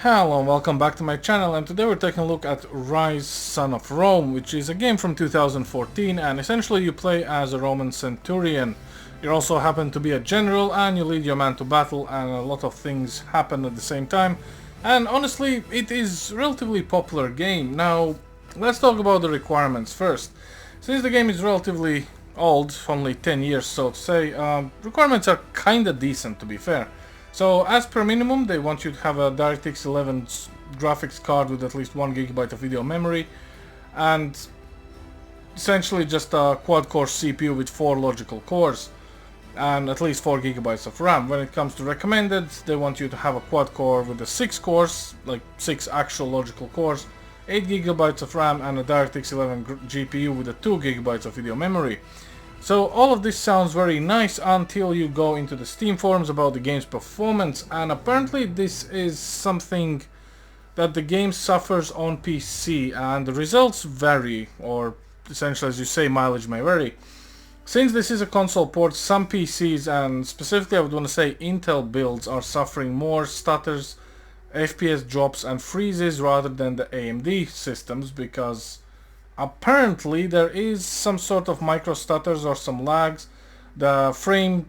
Hello and welcome back to my channel, and today we're taking a look at Ryse Son of Rome, which is a game from 2014, and essentially you play as a Roman centurion. You also happen to be a general and you lead your man to battle, and a lot of things happen at the same time. And honestly, it is a relatively popular game. Now, let's talk about the requirements first. Since the game is relatively old, only 10 years so to say, requirements are kinda decent to be fair. So, as per minimum, they want you to have a DirectX 11 graphics card with at least 1 GB of video memory, and essentially just a quad-core CPU with 4 logical cores, and at least 4 GB of RAM. When it comes to recommended, they want you to have a quad-core with the 6 cores, like 6 actual logical cores, 8 GB of RAM, and a DirectX 11 GPU with a 2 GB of video memory. So all of this sounds very nice until you go into the Steam forums about the game's performance, and apparently this is something that the game suffers on PC, and the results vary, or essentially, as you say, mileage may vary. Since this is a console port, some PCs, and specifically I would want to say Intel builds, are suffering more stutters, FPS drops and freezes rather than the AMD systems, because apparently there is some sort of micro stutters or some lags. The frame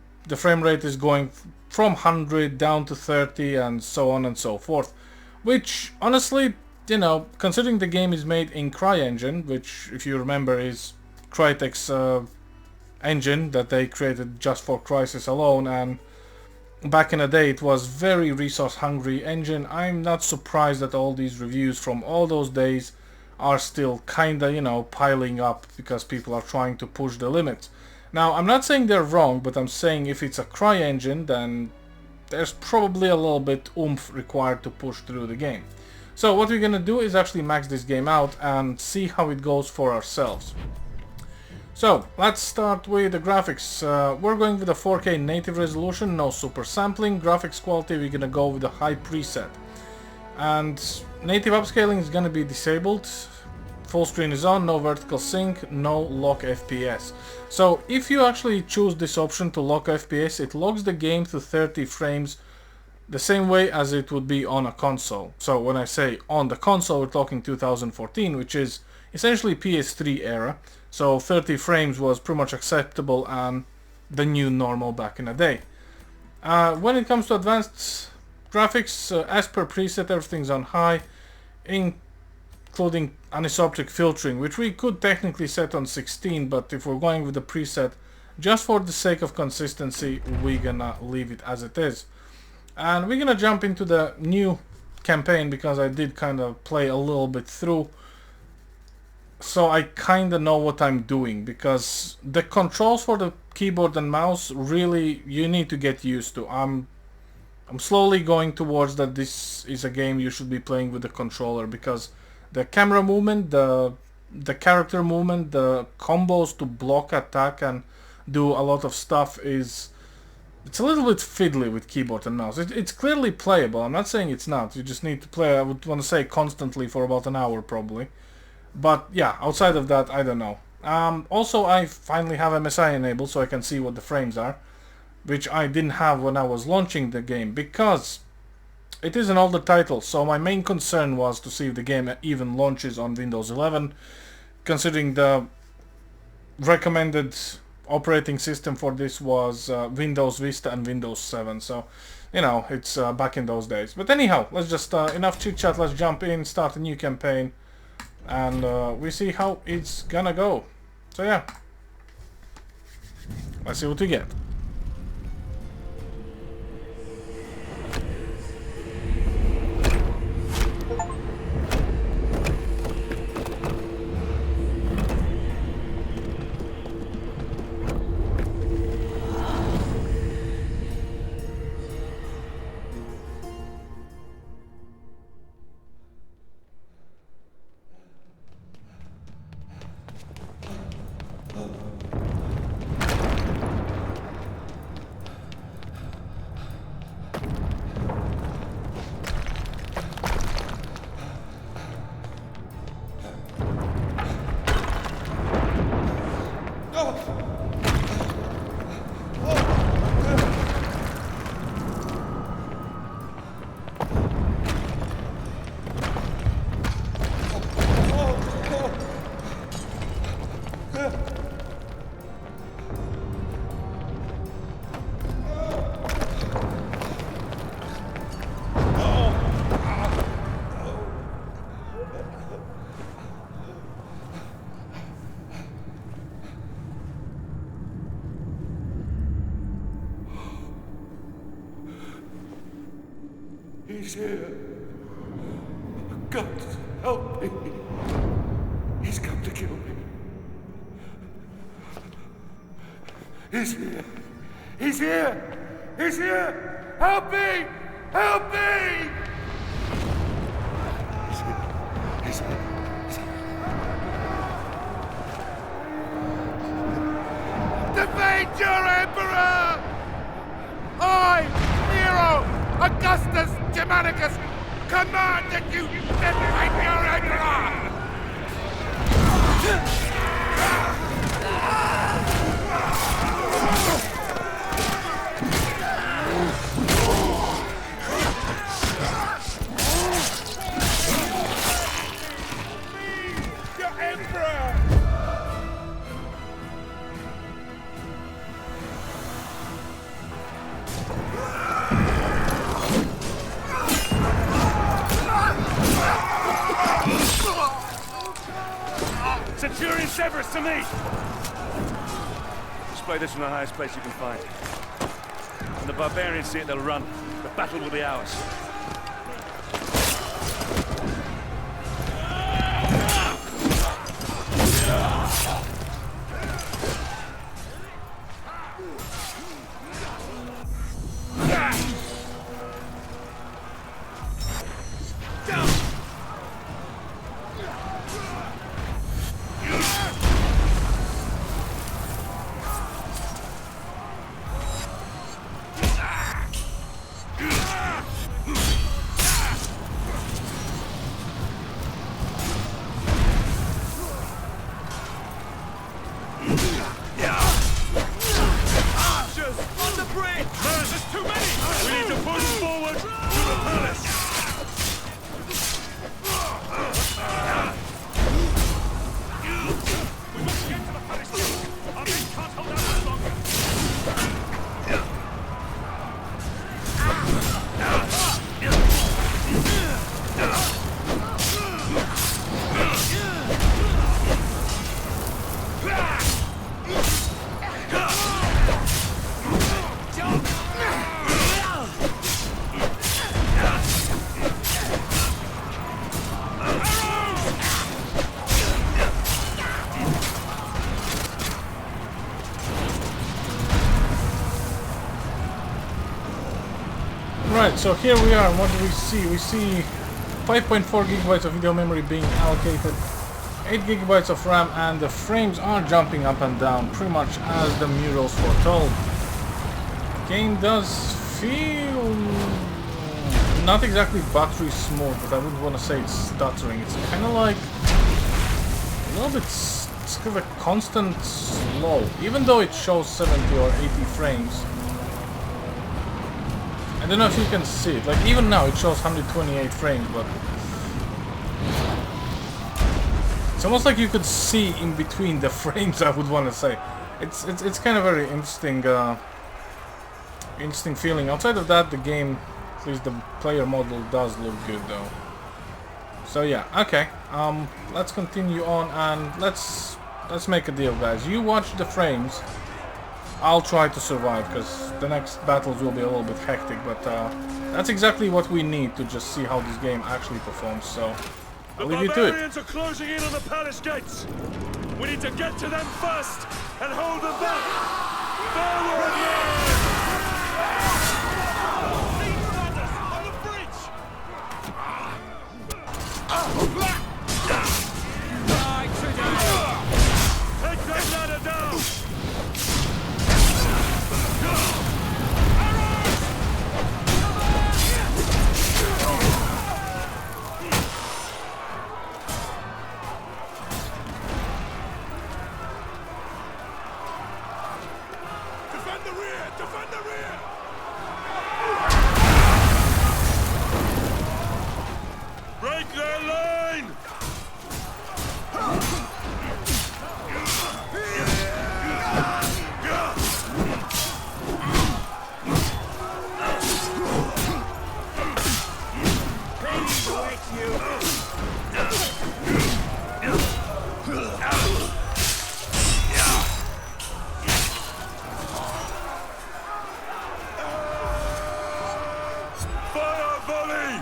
rate is going from 100 down to 30 and so on and so forth, which honestly, considering the game is made in CryEngine, which if you remember is Crytek's engine that they created just for Crysis alone, and back in the day it was very resource hungry engine, I'm not surprised that all these reviews from all those days are still kinda, piling up because people are trying to push the limits. Now, I'm not saying they're wrong, but I'm saying if it's a CryEngine, then there's probably a little bit oomph required to push through the game. So what we're gonna do is actually max this game out and see how it goes for ourselves. So, let's start with the graphics. We're going with a 4K native resolution, no super sampling. Graphics quality, we're gonna go with a high preset. And native upscaling is gonna be disabled. Full screen is on, no vertical sync, no lock FPS. So if you actually choose this option to lock FPS, it locks the game to 30 frames the same way as it would be on a console. So when I say on the console, we're talking 2014, which is essentially PS3 era. So 30 frames was pretty much acceptable and the new normal back in the day. When it comes to advanced graphics, as per preset, everything's on high, including anisotropic filtering, which we could technically set on 16, but if we're going with the preset, just for the sake of consistency, we're gonna leave it as it is. And we're gonna jump into the new campaign because I did kind of play a little bit through, so I kind of know what I'm doing, because the controls for the keyboard and mouse, really, you need to get used to. I'm slowly going towards that this is a game you should be playing with the controller, because the camera movement, the character movement, the combos to block, attack and do a lot of stuff it's a little bit fiddly with keyboard and mouse. It's clearly playable, I'm not saying it's not, you just need to play, I would want to say, constantly for about an hour probably. But yeah, outside of that, I don't know. Also, I finally have MSI enabled so I can see what the frames are, which I didn't have when I was launching the game, because it is an older title, so my main concern was to see if the game even launches on Windows 11, considering the recommended operating system for this was Windows Vista and Windows 7, so it's back in those days. But anyhow, let's just enough chit chat, let's jump in, start a new campaign, and we see how it's gonna go. So yeah, let's see what we get. He's here. God, help me. He's come to kill me. He's here. He's here. He's here. Help me. Help me. He's here. He's here. He's here. Defeat your emperor! I, Nero, Augustus Germanicus, command that you defeat your emperor! Your emperor! Centurion Severus to me! Display this from the highest place you can find. When the barbarians see it, they'll run. The battle will be ours. Right, so here we are, and what do we see? We see 5.4 gigabytes of video memory being allocated, 8 gigabytes of RAM, and the frames are jumping up and down, pretty much as the murals foretold. Game does feel not exactly buttery smooth, but I wouldn't want to say it's stuttering. It's kind of like a little bit, it's kind of a constant slow, even though it shows 70 or 80 frames. I don't know if you can see it, like even now it shows 128 frames, but it's almost like you could see in between the frames, I would want to say. It's kind of very interesting, interesting feeling. Outside of that, the game, at least the player model, does look good though. So yeah, okay, let's continue on and let's make a deal, guys. You watch the frames. I'll try to survive, because the next battles will be a little bit hectic, but that's exactly what we need to just see how this game actually performs, so I'll leave you to it. The barbarians are closing in on the palace gates. We need to get to them first and hold them back. Forward, on the bridge! Take that ladder down! Defend the rear! Defend the rear! Break their line! Fire volley!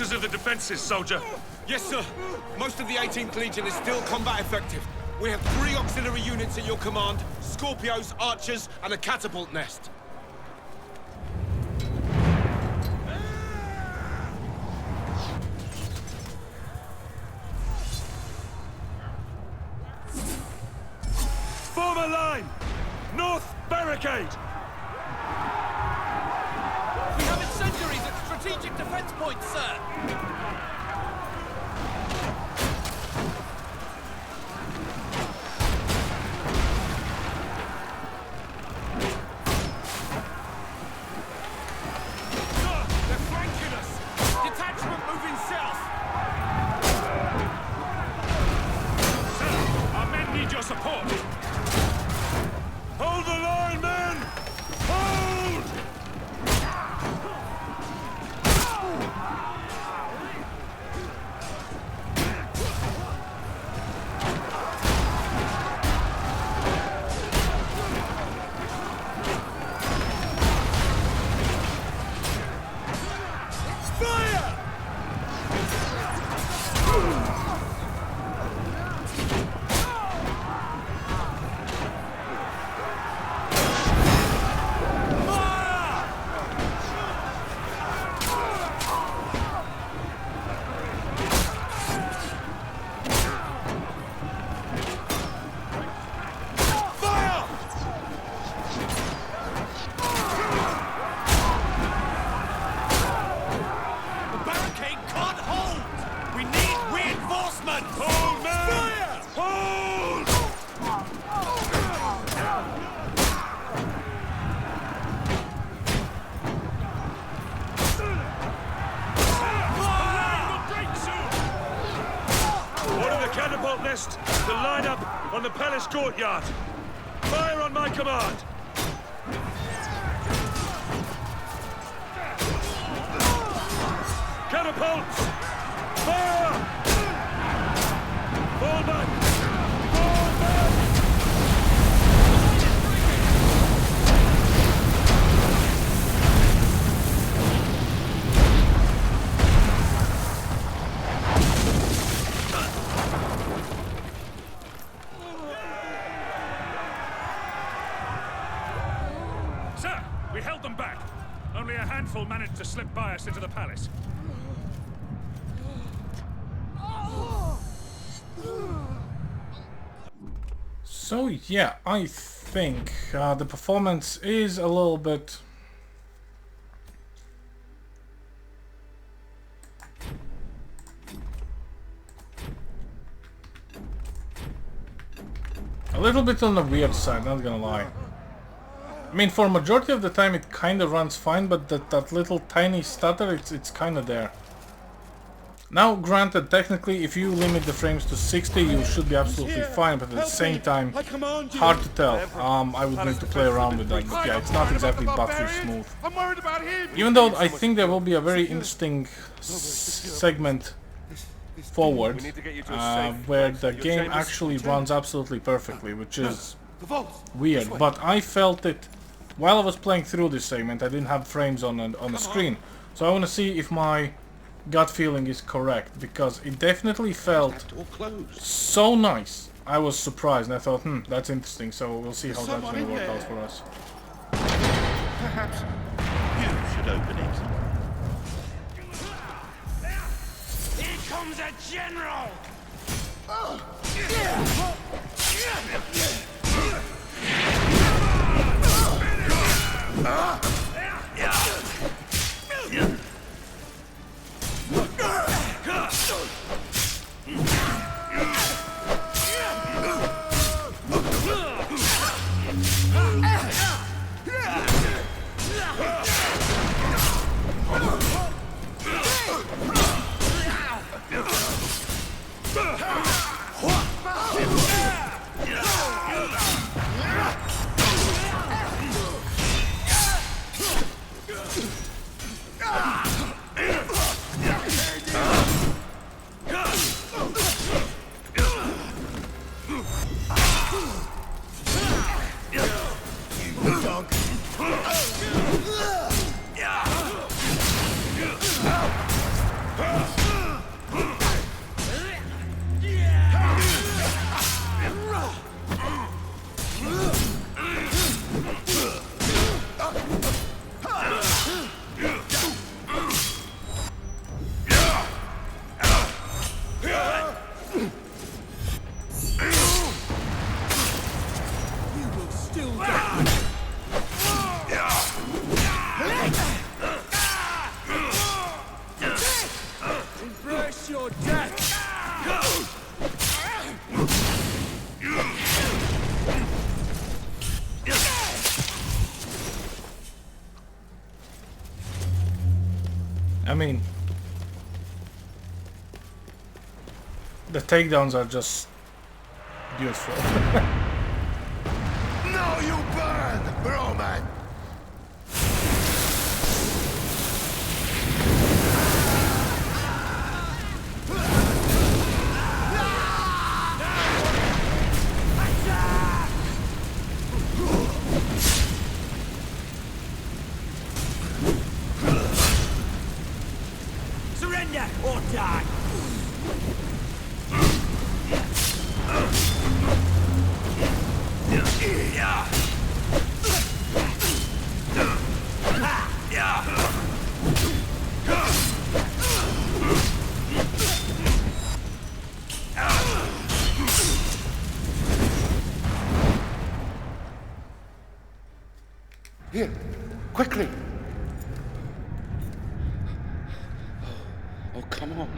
status of the defenses, soldier? Yes, sir. Most of the 18th Legion is still combat effective. We have 3 auxiliary units at your command, Scorpios, Archers, and a catapult nest. Form a line! North barricade! We have incendiaries at strategic defense points, sir! Sir, they're flanking us! Detachment moving south! Sir, our men need your support! Hold the line, men! Hold! Fire! Hold, man! Hold! Order the catapult nest to line up on the palace courtyard. Fire on my command. Catapults! Fire! Fall back! Fall back! Sir, we held them back. Only a handful managed to slip by us into the palace. So yeah, I think the performance is a little bit on the weird side, not gonna lie. I mean, for a majority of the time it kinda runs fine, but that little tiny stutter, it's kinda there. Now, granted, technically, if you limit the frames to 60, you should be absolutely fine, but at the same time, hard to tell. I would need to play around with that, but yeah, it's not exactly buttery smooth. I'm worried about him. Even though I think there will be a very interesting segment forward, where the game actually runs absolutely perfectly, which is weird, but I felt it while I was playing through this segment. I didn't have frames on the screen, so I want to see if my gut feeling is correct, because it definitely felt so nice. I was surprised and I thought, that's interesting, so we'll see how that's going to work out for us. Perhaps you should open it. Here comes a general! I mean, the takedowns are just beautiful. Now you burn, Roman! Surrender or die! Here, quickly! Oh, come on.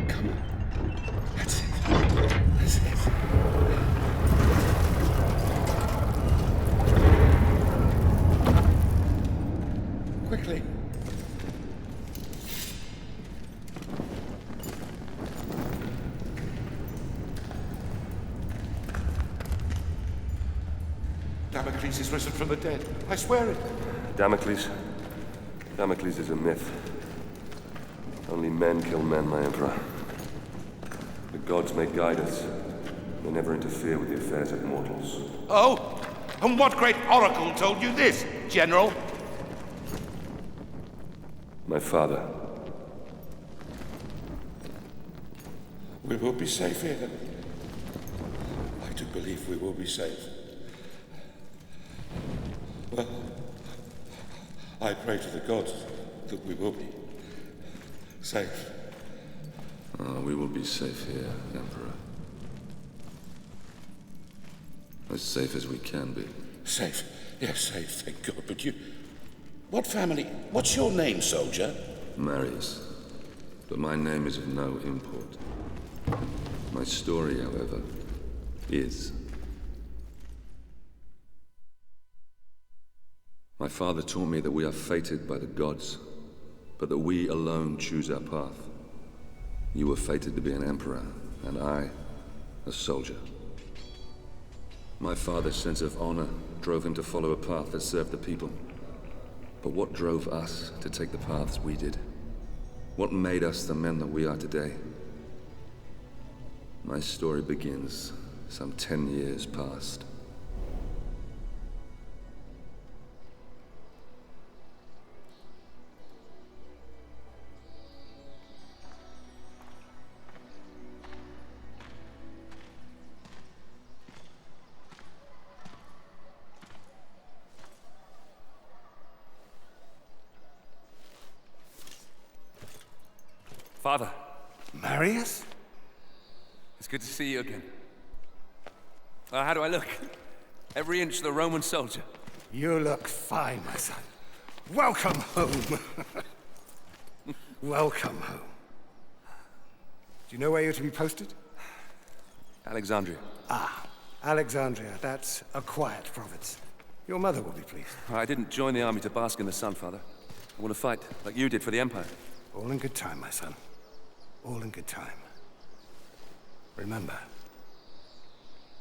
Come on. That's it. That's it. Quickly. Damocles is risen from the dead. I swear it. Damocles? Damocles is a myth. Only men kill men, my Emperor. The gods may guide us. They never interfere with the affairs of mortals. Oh? And what great oracle told you this, General? My father. We will be safe here. I do believe we will be safe. Well, I pray to the gods that we will be safe. We will be safe here, Emperor. As safe as we can be. Safe? Yes, safe, thank God. But you... What family? What's your name, soldier? Marius. But my name is of no import. My story, however, is. My father taught me that we are fated by the gods, but that we alone choose our path. You were fated to be an emperor, and I, a soldier. My father's sense of honor drove him to follow a path that served the people. But what drove us to take the paths we did? What made us the men that we are today? My story begins some 10 years past. Father, Marius? it's good to see you again. How do I look? Every inch the Roman soldier. You look fine, my son. Welcome home. Welcome home. Do you know where you're to be posted? Alexandria. Ah, Alexandria. That's a quiet province. Your mother will be pleased. I didn't join the army to bask in the sun, Father. I want to fight like you did for the Empire. All in good time, my son. All in good time. Remember,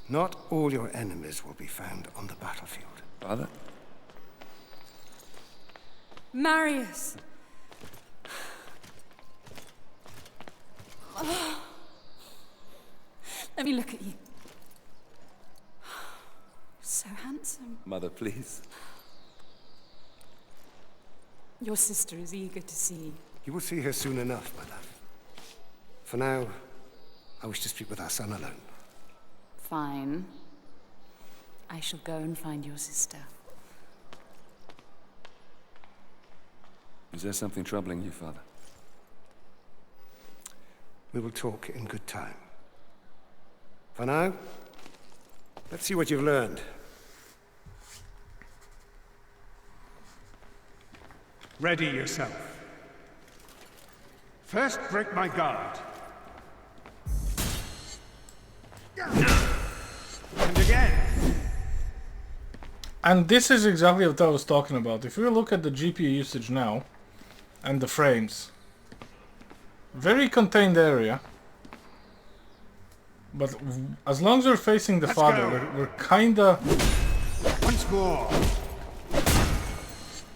not all your enemies will be found on the battlefield. Father? Marius! Let me look at you. So handsome. Mother, please. Your sister is eager to see you. You will see her soon enough, my love. For now, I wish to speak with our son alone. Fine. I shall go and find your sister. Is there something troubling you, Father? We will talk in good time. For now, let's see what you've learned. Ready yourself. First, break my guard. And again. And this is exactly what I was talking about. If you look at the GPU usage now, and the frames, very contained area. But as long as we're facing the father, we're kinda... Once more.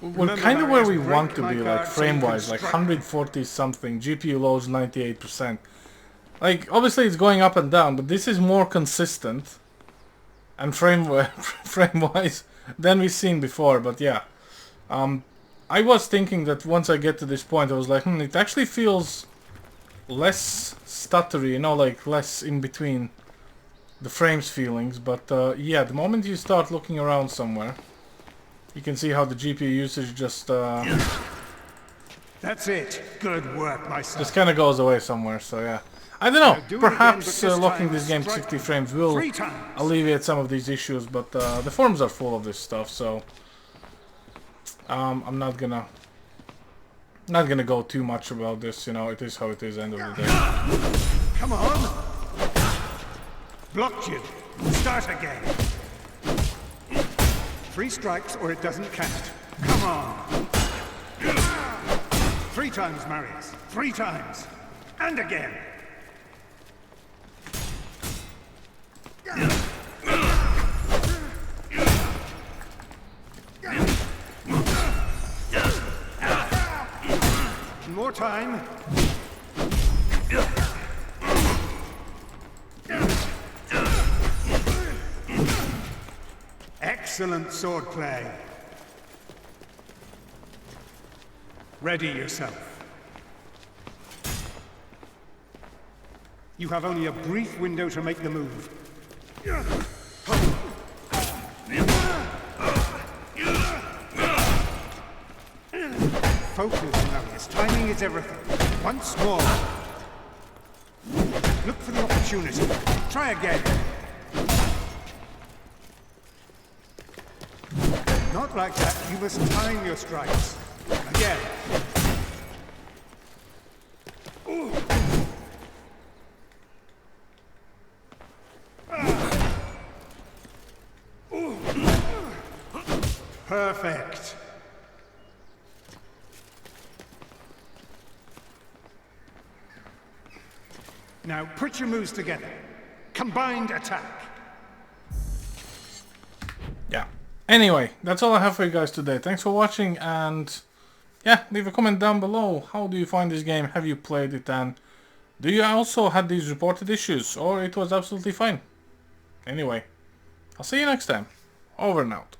We're kind of where we want to be, like, frame-wise, like 140 something, GPU loads 98%. Like, obviously it's going up and down, but this is more consistent and frame-wise than we've seen before, but yeah. I was thinking that once I get to this point, I was like, it actually feels less stuttery, you know, like less in between the frames feelings, but yeah, the moment you start looking around somewhere, you can see how the GPU usage just That's it. Good work, my son. just kind of goes away somewhere, so yeah. I don't know, perhaps locking this game to 60 frames will alleviate some of these issues, but the forums are full of this stuff, so I'm not gonna go too much about this, you know, it is how it is, end of the day. Come on. Blocked you. Start again. 3 strikes or it doesn't count. Come on. 3 times, Marius. 3 times. And again. More time. Excellent swordplay. Ready yourself. You have only a brief window to make the move. Focus, Marius. Timing is everything. Once more. Look for the opportunity. Try again. Not like that. You must time your strikes. Again. Perfect. Now put your moves together. Combined attack. Yeah. Anyway, that's all I have for you guys today. Thanks for watching, and yeah, leave a comment down below. How do you find this game? Have you played it, and do you also have these reported issues, or it was absolutely fine? Anyway, I'll see you next time. Over and out.